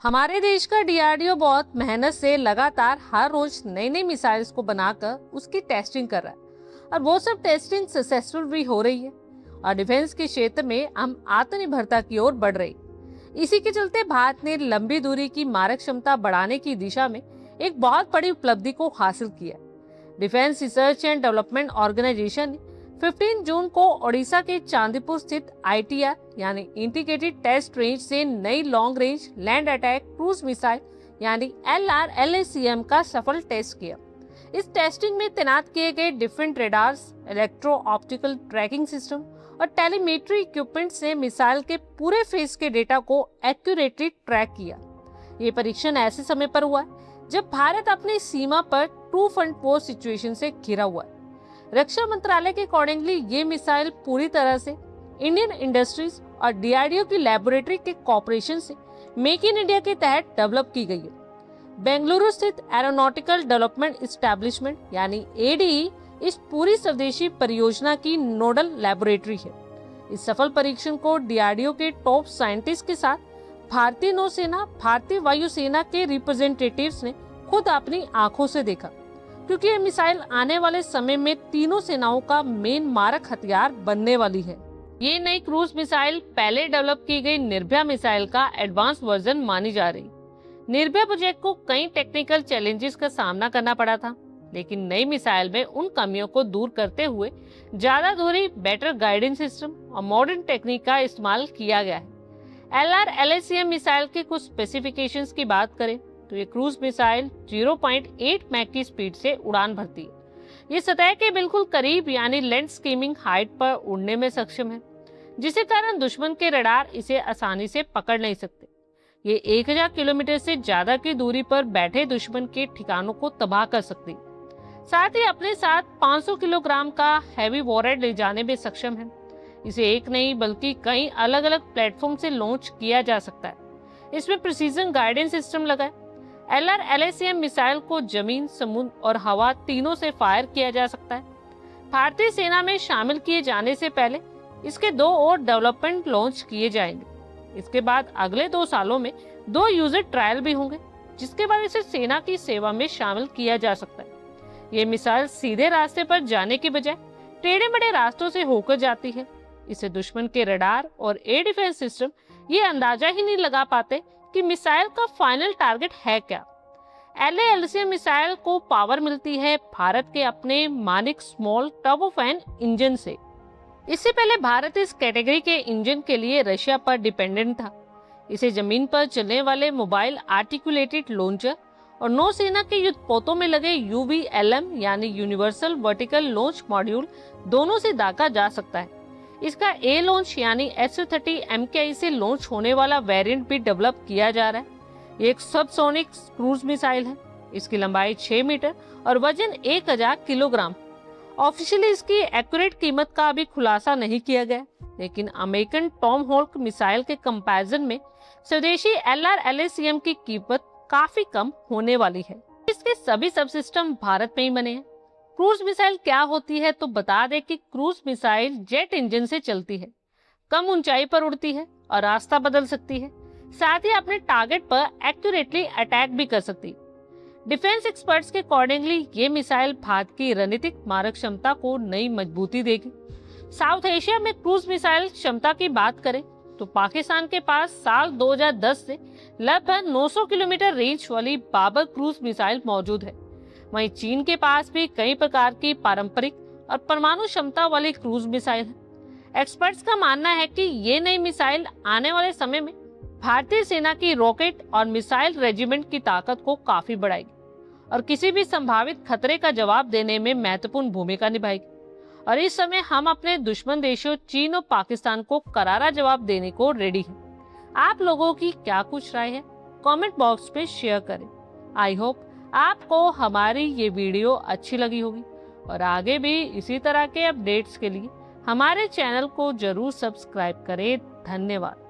हमारे देश का डीआरडीओ बहुत मेहनत से लगातार हर रोज नई नई मिसाइल्स को बनाकर उसकी टेस्टिंग कर रहा है और वो सब टेस्टिंग सक्सेसफुल भी हो रही है और डिफेंस के क्षेत्र में हम आत्मनिर्भरता की ओर बढ़ रही। इसी के चलते भारत ने लंबी दूरी की मारक क्षमता बढ़ाने की दिशा में एक बहुत बड़ी उपलब्धि को हासिल किया। Defence research and development organisation ने 15 जून को ओडिशा के चांदीपुर स्थित आईटीआर यानी इंटीग्रेटेड टेस्ट रेंज से नई long range land attack cruise missile यानी LRLACM का सफल टेस्ट किया। इस टेस्टिंग में तैनात किए गए different radars, electro optical tracking system और टेलीमेट्री इक्विपमेंट से मिसाइल के पूरे फेज के डेटा को एक्यूरेटली ट्रैक किया। ये परीक्षण ऐसे समय पर हुआ है जब भारत अपनी सीमा पर टू फ्रंट वॉर सिचुएशन से घिरा हुआ है। रक्षा मंत्रालय के अकॉर्डिंगली ये मिसाइल पूरी तरह से इंडियन इंडस्ट्रीज और डीआरडीओ की लैबोरेटरी के कॉपरेशन से मेक इन इंडिया के तहत डेवलप की गई है। बेंगलुरु स्थित एरोनॉटिकल डेवलपमेंट एस्टेब्लिशमेंट यानी एडीई इस पूरी स्वदेशी परियोजना की नोडल लैबोरेटरी है। इस सफल परीक्षण को डीआरडीओ के टॉप साइंटिस्ट के साथ भारतीय नौसेना, भारतीय वायुसेना के रिप्रेजेंटेटिव्स ने खुद अपनी आंखों से देखा, क्योंकि ये मिसाइल आने वाले समय में तीनों सेनाओं का मेन मारक हथियार बनने वाली है। ये नई क्रूज मिसाइल पहले डेवलप की गई निर्भया मिसाइल का एडवांस वर्जन मानी जा रही। निर्भया प्रोजेक्ट को कई टेक्निकल चैलेंजेस का सामना करना पड़ा था, लेकिन नई मिसाइल में उन कमियों को दूर करते हुए ज्यादा दूरी, बेटर गाइडेंस सिस्टम और मॉडर्न टेक्निक का इस्तेमाल किया गया है। LRLACM मिसाइल के कुछ स्पेसिफिकेशंस की बात करें तो ये क्रूज मिसाइल 0.8 मैक की स्पीड से उड़ान भरती है। ये सतह के बिल्कुल करीब यानी लैंड स्कीमिंग हाइट पर उड़ने में सक्षम है, जिसके कारण दुश्मन के रडार इसे आसानी से पकड़ नहीं सकते। ये 1000 किलोमीटर से ज्यादा की दूरी पर बैठे दुश्मन के ठिकानों को तबाह कर सकती है। साथ ही अपने साथ 500 किलोग्राम का हैवी वॉरहेड ले जाने में सक्षम है। इसे एक नहीं बल्कि कई अलग अलग प्लेटफॉर्म से लॉन्च किया जा सकता है। इसमें प्रिसीजन गाइडेंस सिस्टम लगा है। LRLACM मिसाइल को जमीन, समुद्र और हवा तीनों से फायर किया जा सकता है। भारतीय सेना में शामिल किए जाने से पहले इसके 2 और डेवलपमेंट लॉन्च किए जाएंगे। इसके बाद अगले 2 सालों में 2 यूजर ट्रायल भी होंगे, जिसके बाद इसे सेना की सेवा में शामिल किया जा सकता है। ये मिसाइल सीधे रास्ते पर जाने के बजाय टेढ़े मेढ़े रास्तों से होकर जाती है। इसे दुश्मन के रडार और एयर डिफेंस सिस्टम ये अंदाजा ही नहीं लगा पाते कि मिसाइल का फाइनल टारगेट है क्या। LRLACM मिसाइल को पावर मिलती है भारत के अपने मानिक स्मॉल टर्बोफैन इंजन से। इससे पहले भारत इस कैटेगरी के इंजन के लिए रशिया पर डिपेंडेंट था। इसे जमीन पर चलने वाले मोबाइल आर्टिकुलेटेड लॉन्चर और नौसेना के युद्धपोतों में लगे UVLM यानी यूनिवर्सल वर्टिकल लॉन्च मॉड्यूल दोनों से दागा जा सकता है। इसका ए लॉन्च यानी SU-30 MKI से लॉन्च होने वाला वेरिएंट भी डेवलप किया जा रहा है। ये एक सबसोनिक क्रूज मिसाइल है। इसकी लंबाई 6 मीटर और वजन 1000 किलोग्राम। ऑफिशियली इसकी एक्यूरेट कीमत का अभी खुलासा नहीं किया गया, लेकिन अमेरिकन टॉम हॉक मिसाइल के कंपैरिजन में स्वदेशी LRLACM की कीमत काफी कम होने वाली है। इसके सभी सबसिस्टम भारत में ही बने हैं। क्रूज मिसाइल क्या होती है तो बता दें कि क्रूज मिसाइल जेट इंजन से चलती है, कम ऊंचाई पर उड़ती है और रास्ता बदल सकती है। साथ ही अपने टारगेट पर एक्यूरेटली अटैक भी कर सकती है। डिफेंस एक्सपर्ट्स के अकॉर्डिंगली ये मिसाइल भारत की रणनीतिक मारक क्षमता को नई मजबूती देगी। साउथ एशिया में क्रूज मिसाइल क्षमता की बात करें तो पाकिस्तान के पास साल 2010 से लगभग 900 किलोमीटर रेंज वाली बाबर क्रूज मिसाइल मौजूद है। वहीं चीन के पास भी कई प्रकार की पारंपरिक और परमाणु क्षमता वाली क्रूज मिसाइल है। एक्सपर्ट्स का मानना है कि ये नई मिसाइल आने वाले समय में भारतीय सेना की रॉकेट और मिसाइल रेजिमेंट की ताकत को काफी बढ़ाएगी और किसी भी संभावित खतरे का जवाब देने में महत्वपूर्ण भूमिका निभाएगी। और इस समय हम अपने दुश्मन देशों चीन और पाकिस्तान को करारा जवाब देने को रेडी हैं। आप लोगों की क्या कुछ राय है, कमेंट बॉक्स पे शेयर करें। आई होप आपको हमारी ये वीडियो अच्छी लगी होगी और आगे भी इसी तरह के अपडेट्स के लिए हमारे चैनल को जरूर सब्सक्राइब करें। धन्यवाद।